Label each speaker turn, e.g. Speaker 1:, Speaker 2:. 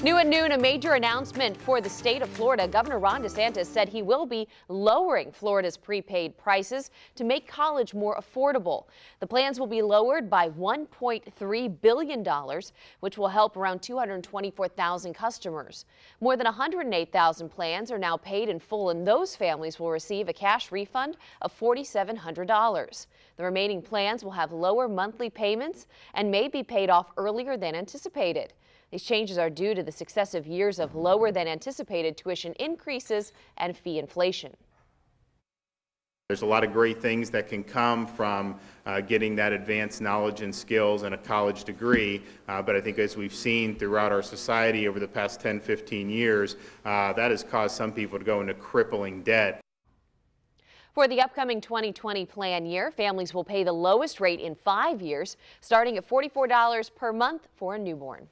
Speaker 1: New at noon, a major announcement for the state of Florida. Governor Ron DeSantis said he will be lowering Florida's prepaid prices to make college more affordable. The plans will be lowered by $1.3 billion, which will help around 224,000 customers. More than 108,000 plans are now paid in full, and those families will receive a cash refund of $4,700. The remaining plans will have lower monthly payments and may be paid off earlier than anticipated. These changes are due to the successive years of lower than anticipated tuition increases and fee inflation.
Speaker 2: There's a lot of great things that can come from getting that advanced knowledge and skills and a college degree, but I think as we've seen throughout our society over the past 10, 15 years, that has caused some people to go into crippling debt.
Speaker 1: For the upcoming 2020 plan year, families will pay the lowest rate in 5 years, starting at $44 per month for a newborn.